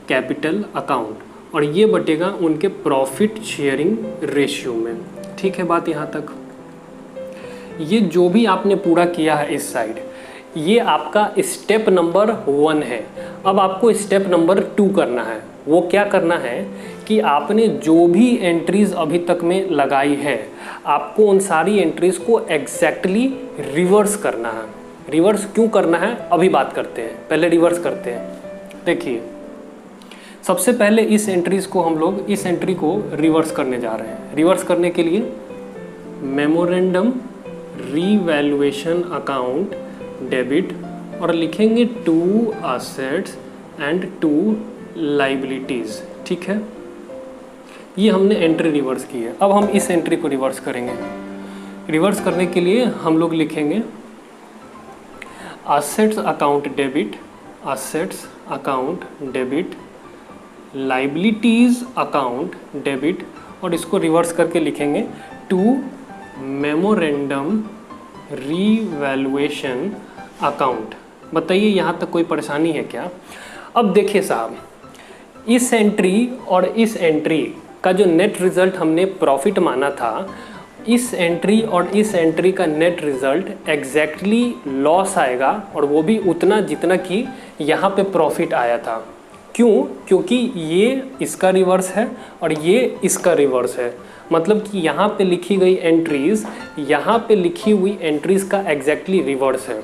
कैपिटल अकाउंट, और ये बटेगा उनके प्रॉफिट शेयरिंग रेशियो में। ठीक है बात यहाँ तक। ये जो भी आपने पूरा किया है इस साइड, ये आपका स्टेप नंबर 1 है। अब आपको स्टेप नंबर 2 करना है। वो क्या करना है कि आपने जो भी एंट्रीज़ अभी तक में लगाई है, आपको उन सारी एंट्रीज़ को एग्जैक्टली रिवर्स करना है। रिवर्स क्यों करना है अभी बात करते हैं, पहले रिवर्स करते हैं। देखिए, सबसे पहले इस एंट्रीज़ को हम लोग, इस एंट्री को रिवर्स करने जा रहे हैं। रिवर्स करने के लिए मेमोरेंडम रीवैल्यूएशन अकाउंट डेबिट और लिखेंगे to assets and to liabilities. ठीक है, ये हमने एंट्री रिवर्स की है। अब हम इस एंट्री को रिवर्स करेंगे। रिवर्स करने के लिए हम लोग लिखेंगे assets account debit, assets account debit, liabilities account debit, और इसको रिवर्स करके लिखेंगे टू मेमोरेंडम रीवैल्यूएशन अकाउंट। बताइए यहाँ तक कोई परेशानी है क्या? अब देखिए साहब, इस एंट्री और इस एंट्री का जो नेट रिज़ल्ट हमने प्रॉफिट माना था, इस एंट्री और इस एंट्री का नेट रिज़ल्ट एग्जैक्टली लॉस आएगा, और वो भी उतना जितना कि यहाँ पे प्रॉफिट आया था। क्यों? क्योंकि ये इसका रिवर्स है और ये इसका रिवर्स है। मतलब कि यहाँ पे लिखी गई एंट्रीज़ यहाँ पे लिखी हुई एंट्रीज़ का एग्जैक्टली रिवर्स है।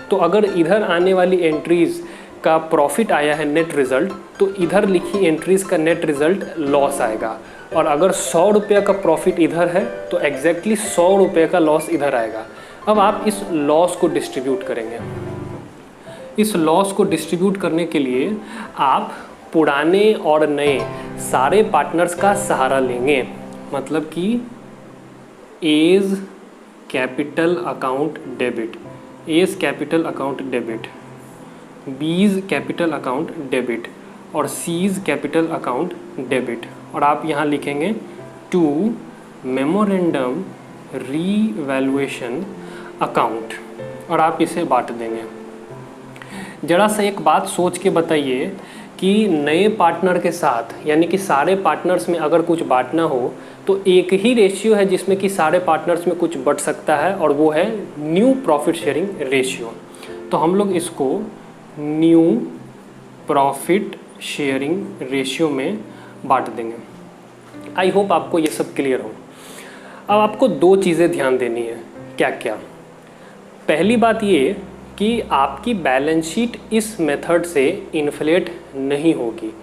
तो अगर इधर आने वाली एंट्रीज़ का प्रॉफिट आया है नेट रिज़ल्ट, तो इधर लिखी एंट्रीज़ का नेट रिज़ल्ट लॉस आएगा। और अगर 100 रुपये का प्रॉफिट इधर है तो एग्जैक्टली 100 रुपये का लॉस इधर आएगा। अब आप इस लॉस को डिस्ट्रीब्यूट करेंगे। इस लॉस को डिस्ट्रीब्यूट करने के लिए आप पुराने और नए सारे पार्टनर्स का सहारा लेंगे। मतलब कि A's capital account debit, A's capital account debit, B's capital account debit और सीज कैपिटल अकाउंट डेबिट, और आप यहाँ लिखेंगे टू मेमोरेंडम रीवैल्यूएशन अकाउंट, और आप इसे बांट देंगे। जरा सा एक बात सोच के बताइए कि नए पार्टनर के साथ, यानी कि सारे पार्टनर्स में अगर कुछ बांटना हो तो एक ही रेशियो है जिसमें कि सारे पार्टनर्स में कुछ बढ़ सकता है, और वो है न्यू प्रॉफिट शेयरिंग रेशियो। तो हम लोग इसको न्यू प्रॉफिट शेयरिंग रेशियो में बांट देंगे। आई होप आपको ये सब क्लियर हो। अब आपको 2 चीज़ें ध्यान देनी है। क्या क्या? पहली बात ये कि आपकी बैलेंस शीट इस मेथड से इन्फ्लेट नहीं होगी।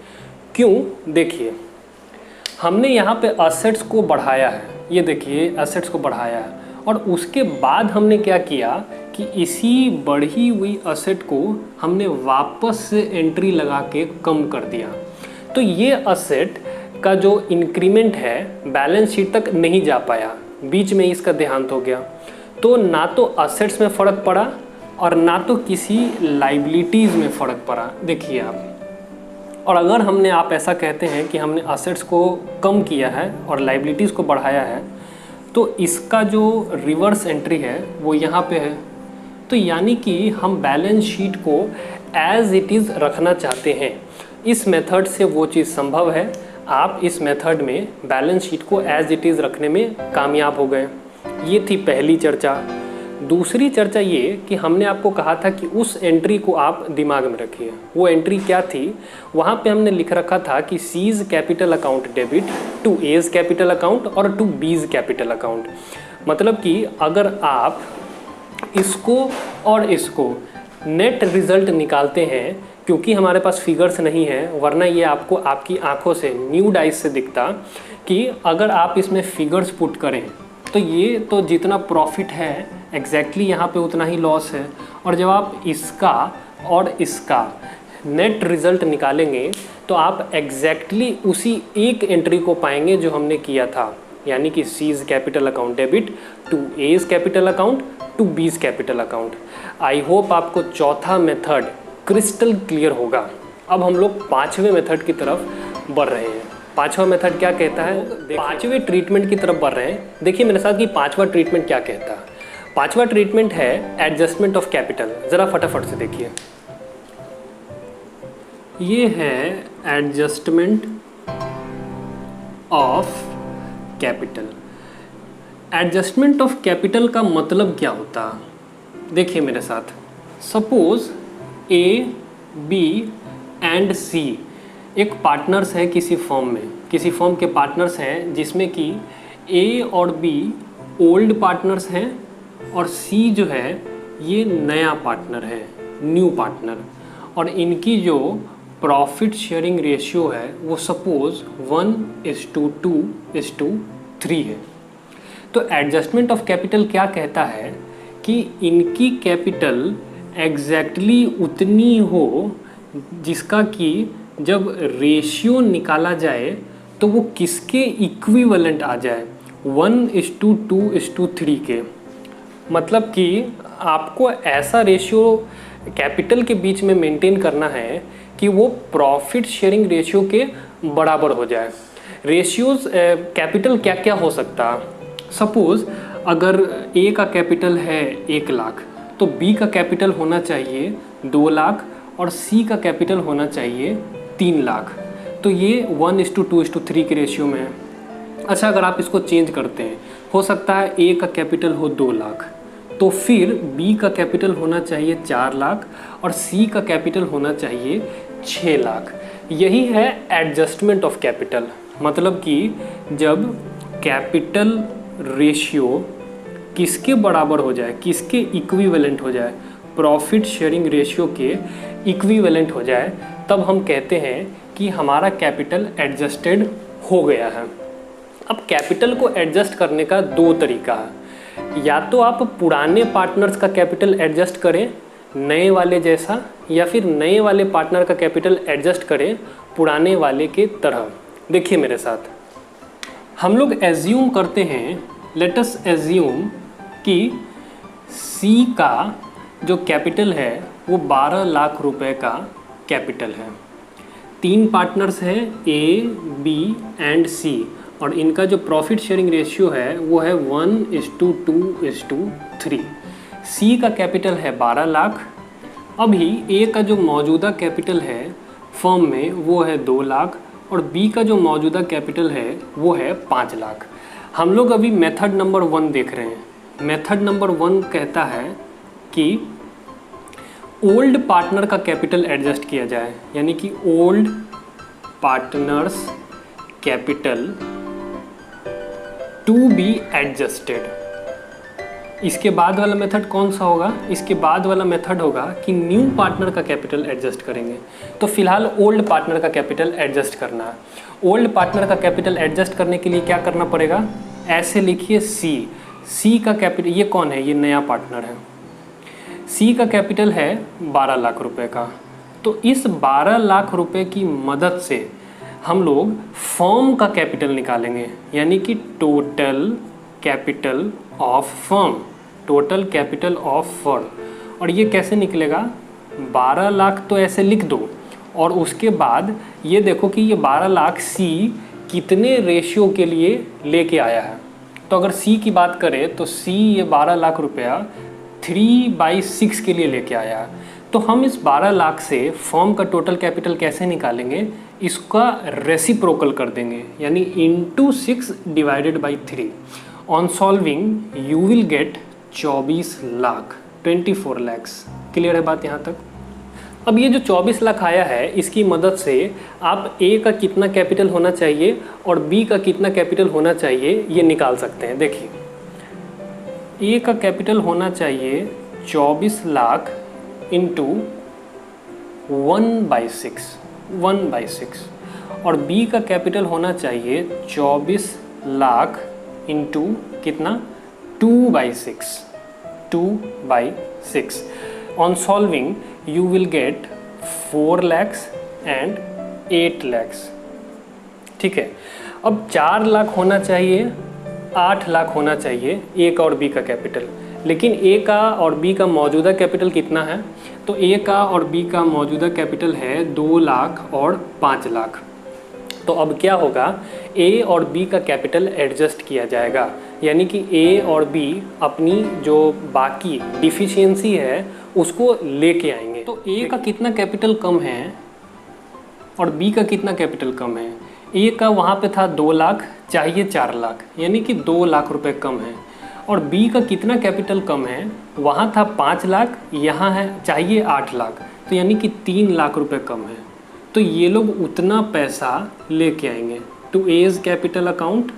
क्यों? देखिए, हमने यहाँ पे असेट्स को बढ़ाया है, ये देखिए असेट्स को बढ़ाया है, और उसके बाद हमने क्या किया कि इसी बढ़ी हुई असेट को हमने वापस से एंट्री लगा के कम कर दिया। तो ये असेट का जो इंक्रीमेंट है बैलेंस शीट तक नहीं जा पाया, बीच में इसका देहांत हो गया। तो ना तो असेट्स में फ़र्क पड़ा और ना तो किसी लाइबिलिटीज़ में फ़र्क पड़ा। देखिए आप, और अगर हमने, आप ऐसा कहते हैं कि हमने असेट्स को कम किया है और लाइबिलिटीज़ को बढ़ाया है, तो इसका जो रिवर्स एंट्री है वो यहाँ पे है। तो यानी कि हम बैलेंस शीट को एज इट इज़ रखना चाहते हैं। इस मेथड से वो चीज़ संभव है। आप इस मेथड में बैलेंस शीट को एज इट इज़ रखने में कामयाब हो गए। ये थी पहली चर्चा। दूसरी चर्चा ये कि हमने आपको कहा था कि उस एंट्री को आप दिमाग में रखिए। वो एंट्री क्या थी? वहाँ पे हमने लिख रखा था कि C's capital account debit to A's capital account और टू बीज कैपिटल अकाउंट। मतलब कि अगर आप इसको और इसको नेट रिजल्ट निकालते हैं, क्योंकि हमारे पास फिगर्स नहीं है, वरना ये आपको आपकी आंखों से न्यू डाइस से दिखता कि अगर आप इसमें फिगर्स पुट करें तो ये तो जितना प्रॉफिट है एग्जैक्टली यहाँ पे उतना ही लॉस है। और जब आप इसका और इसका नेट रिज़ल्ट निकालेंगे तो आप एग्जैक्टली उसी एक एंट्री को पाएंगे जो हमने किया था, यानी कि C's capital account debit to A's capital account to B's capital account. I hope आपको चौथा मेथड क्रिस्टल क्लियर होगा। अब हम लोग पाँचवें मेथड की तरफ बढ़ रहे हैं। पांचवा मेथड क्या कहता है? पांचवें ट्रीटमेंट की तरफ बढ़ रहे हैं। देखिए मेरे साथ कि पांचवा ट्रीटमेंट क्या कहता है। पांचवा ट्रीटमेंट है एडजस्टमेंट ऑफ कैपिटल। ज़रा फटाफट से देखिए, ये है adjustment of capital. Adjustment of capital का मतलब क्या होता है? देखिए मेरे साथ, सपोज ए, बी एंड सी एक पार्टनर्स है किसी फर्म में, किसी फर्म के पार्टनर्स हैं जिसमें कि ए और बी ओल्ड पार्टनर्स हैं और सी जो है ये नया पार्टनर है, न्यू पार्टनर। और इनकी जो प्रॉफिट शेयरिंग रेशियो है वो सपोज 1:2:3 है। तो एडजस्टमेंट ऑफ कैपिटल क्या कहता है कि इनकी कैपिटल एग्जैक्टली उतनी हो जिसका कि जब रेशियो निकाला जाए तो वो किसके इक्विवेलेंट आ जाए, 1:2:3 के। मतलब कि आपको ऐसा रेशियो कैपिटल के बीच में मेंटेन करना है कि वो प्रॉफिट शेयरिंग रेशियो के बराबर हो जाए। रेशियोज कैपिटल क्या क्या हो सकता? सपोज अगर ए का कैपिटल है 1 लाख तो बी का कैपिटल होना चाहिए 2 लाख और सी का कैपिटल होना चाहिए 3 लाख। तो ये 1:2:3 के रेशियो में है। अच्छा, अगर आप इसको चेंज करते हैं, हो सकता है ए का कैपिटल हो 2 लाख तो फिर बी का कैपिटल होना चाहिए 4 लाख और सी का कैपिटल होना चाहिए 6 लाख। यही है एडजस्टमेंट ऑफ कैपिटल। मतलब कि जब कैपिटल रेशियो किसके बराबर हो जाए, किसके इक्विवेलेंट हो जाए, प्रॉफिट शेयरिंग रेशियो के इक्विवेलेंट हो जाए, तब हम कहते हैं कि हमारा कैपिटल एडजस्टेड हो गया है। अब कैपिटल को एडजस्ट करने का 2 तरीका है। या तो आप पुराने पार्टनर्स का कैपिटल एडजस्ट करें नए वाले जैसा, या फिर नए वाले पार्टनर का कैपिटल एडजस्ट करें पुराने वाले के तरह। देखिए मेरे साथ, हम लोग एज्यूम करते हैं, लेट अस एज्यूम कि सी का जो कैपिटल है वो 12 लाख रुपए का कैपिटल है। 3 पार्टनर्स हैं ए, बी एंड सी और इनका जो प्रॉफिट शेयरिंग रेशियो है वो है 1:2:3। सी का कैपिटल है 12 लाख। अभी ए का जो मौजूदा कैपिटल है फर्म में वो है 2 लाख और बी का जो मौजूदा कैपिटल है वो है 5 लाख। हम लोग अभी मेथड नंबर 1 देख रहे हैं। मेथड नंबर 1 कहता है कि ओल्ड पार्टनर का कैपिटल एडजस्ट किया जाए, यानी कि old partners capital to be adjusted. इसके बाद वाला मेथड कौन सा होगा? इसके बाद वाला मेथड होगा कि न्यू पार्टनर का कैपिटल एडजस्ट करेंगे। तो फिलहाल ओल्ड पार्टनर का कैपिटल एडजस्ट करना है। ओल्ड पार्टनर का कैपिटल एडजस्ट करने के लिए क्या करना पड़ेगा? ऐसे लिखिए सी का कैपिटल, ये कौन है? ये नया पार्टनर है। सी का कैपिटल है 12 लाख रुपए का। तो इस 12 लाख रुपए की मदद से हम लोग फर्म का कैपिटल निकालेंगे, यानी कि total capital of firm, total capital of firm. और ये कैसे निकलेगा? 12 लाख तो ऐसे लिख दो और उसके बाद ये देखो कि ये 12 लाख सी कितने रेशियो के लिए लेके आया है। तो अगर सी की बात करें तो सी ये 12 लाख रुपया 3/6 के लिए लेके आया है। तो हम इस 12 लाख से फर्म का टोटल कैपिटल कैसे निकालेंगे? इसका रेसिप्रोकल कर देंगे, यानी into 6 / 3। On solving you will get 24 lakh, 24 lakhs. Clear है बात यहाँ तक? अब ये जो 24 लाख आया है, इसकी मदद से आप ए का कितना कैपिटल होना चाहिए और बी का कितना कैपिटल होना चाहिए ये निकाल सकते हैं। देखिए, ए का कैपिटल होना चाहिए 24 लाख इंटू 1/6 और बी का कैपिटल होना चाहिए 24 लाख इंटू कितना, 2/6। On solving you will get 4 lakhs and 8 lakhs। ठीक है, अब 4 लाख होना चाहिए, 8 लाख होना चाहिए ए का और बी का कैपिटल, लेकिन ए का और बी का मौजूदा कैपिटल कितना है? तो ए का और बी का मौजूदा कैपिटल है 2 लाख और 5 लाख। तो अब क्या होगा, ए और बी का कैपिटल एडजस्ट किया जाएगा, यानी कि ए और बी अपनी जो बाकी डिफिशियंसी है उसको लेके आएंगे। तो ए का कितना कैपिटल कम है और बी का कितना कैपिटल कम है? ए का वहाँ पे था 2 लाख, चाहिए 4 लाख, यानी कि 2 लाख रुपए कम है। और बी का कितना कैपिटल कम है? वहाँ था 5 लाख, यहाँ है चाहिए 8 लाख, तो यानी कि 3 लाख रुपए कम है। तो ये लोग उतना पैसा लेके आएंगे टू एज कैपिटल अकाउंट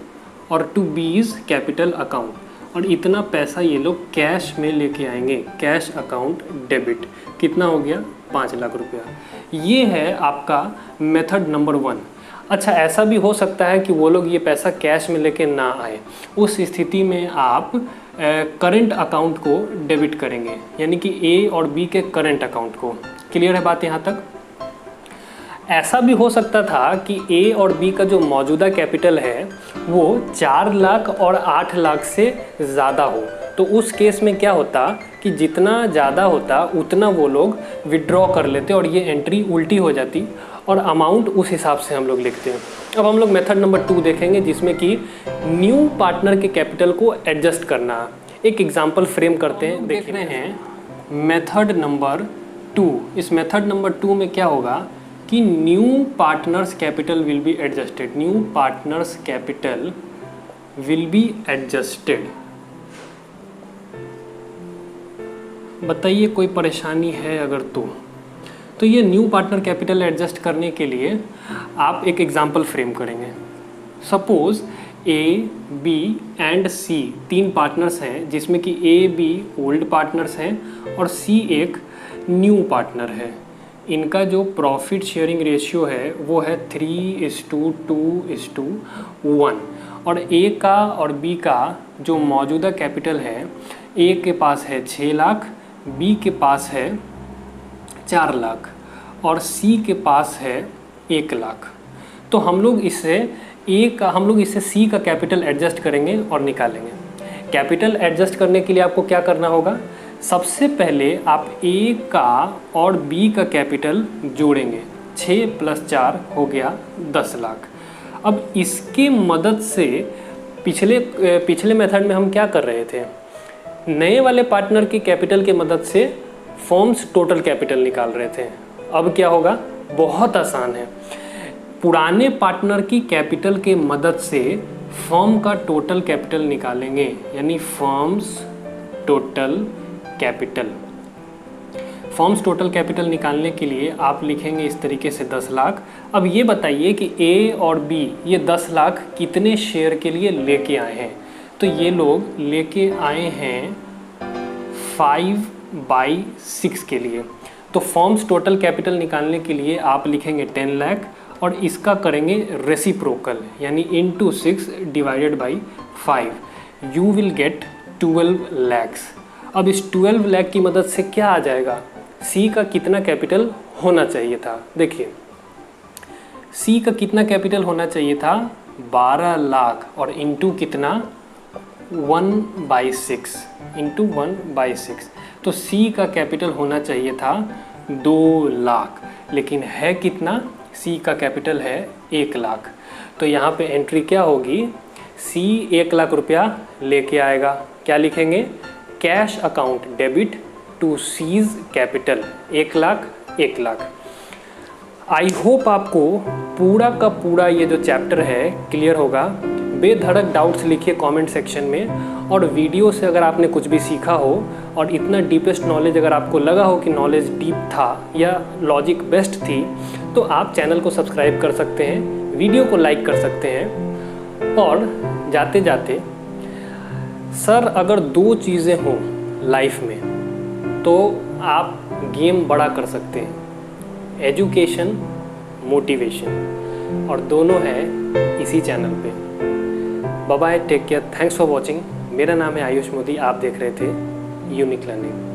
और टू बीज कैपिटल अकाउंट, और इतना पैसा ये लोग कैश में लेके आएंगे, कैश अकाउंट डेबिट। कितना हो गया? 5 लाख रुपया। ये है आपका मेथड नंबर 1। अच्छा, ऐसा भी हो सकता है कि वो लोग ये पैसा कैश में लेके ना आए, उस स्थिति में आप करंट अकाउंट को डेबिट करेंगे, यानी कि ए और बी के करंट अकाउंट को। क्लियर है बात यहाँ तक? ऐसा भी हो सकता था कि ए और बी का जो मौजूदा कैपिटल है वो 4 लाख और 8 लाख से ज़्यादा हो, तो उस केस में क्या होता कि जितना ज़्यादा होता उतना वो लोग विड्रॉ कर लेते और ये एंट्री उल्टी हो जाती और अमाउंट उस हिसाब से हम लोग लिखते हैं। अब हम लोग मेथड नंबर 2 देखेंगे, जिसमें कि न्यू पार्टनर के कैपिटल को एडजस्ट करना। एक एग्जांपल फ्रेम करते हैं, देख रहे हैं मेथड नंबर 2। इस मेथड नंबर 2 में क्या होगा कि new partners capital will be adjusted. New partners capital will be adjusted. बताइए कोई परेशानी है अगर तो ये न्यू पार्टनर कैपिटल एडजस्ट करने के लिए आप एक एग्जांपल फ्रेम करेंगे। Suppose A, B and C 3 partners हैं, जिसमें कि ए, बी ओल्ड पार्टनर्स हैं और सी एक न्यू पार्टनर है। इनका जो प्रॉफिट शेयरिंग रेशियो है वो है 3:2:1 और ए का और बी का जो मौजूदा कैपिटल है, ए के पास है 6 लाख, बी के पास है 4 लाख और सी के पास है 1 लाख। तो हम लोग इससे सी का कैपिटल एडजस्ट करेंगे और निकालेंगे। कैपिटल एडजस्ट करने के लिए आपको क्या करना होगा? सबसे पहले आप ए का और बी का कैपिटल जोड़ेंगे। 6 + 4 हो गया 10 लाख। अब इसके मदद से पिछले मेथड में हम क्या कर रहे थे? नए वाले पार्टनर की कैपिटल की मदद से फर्म्स टोटल कैपिटल निकाल रहे थे। अब क्या होगा? बहुत आसान है। पुराने पार्टनर की कैपिटल के मदद से फर्म का टोटल कैपिटल निकालेंगे, यानी firms total capital. Firms total capital निकालने के लिए आप लिखेंगे इस तरीके से 10 लाख। अब ये बताइए कि ए और बी ये 10 लाख कितने शेयर के लिए लेके आए हैं? तो ये लोग लेके आए हैं 5/6 के लिए। तो फर्म्स टोटल कैपिटल निकालने के लिए आप लिखेंगे 10 लाख और इसका करेंगे रेसिप्रोकल, यानी into 6 / 5, you will get 12 lakhs। अब इस 12 लाख की मदद से क्या आ जाएगा? सी का कितना कैपिटल होना चाहिए था? देखिए, सी का कितना कैपिटल होना चाहिए था? 12 लाख और इंटू कितना? 1/6 इंटू 1/6। तो सी का कैपिटल होना चाहिए था 2 लाख, लेकिन है कितना? सी का कैपिटल है 1 लाख। तो यहाँ पे एंट्री क्या होगी? सी 1 लाख रुपया लेके आएगा। क्या लिखेंगे? Cash account debit to C's capital 1 lakh 1 lakh. I hope आपको पूरा का पूरा ये जो चैप्टर है क्लियर होगा। बेधड़क डाउट्स लिखिए कमेंट सेक्शन में। और वीडियो से अगर आपने कुछ भी सीखा हो और इतना डीपेस्ट नॉलेज अगर आपको लगा हो कि नॉलेज डीप था या लॉजिक बेस्ट थी, तो आप चैनल को सब्सक्राइब कर सकते हैं, वीडियो को लाइक कर सकते हैं। और जाते जाते सर, अगर 2 चीज़ें हों लाइफ में तो आप गेम बड़ा कर सकते हैं, एजुकेशन, मोटिवेशन, और दोनों है इसी चैनल पे। Bye bye, take care, thanks for watching. मेरा नाम है आयुष मोदी, आप देख रहे थे यूनिक लर्निंग।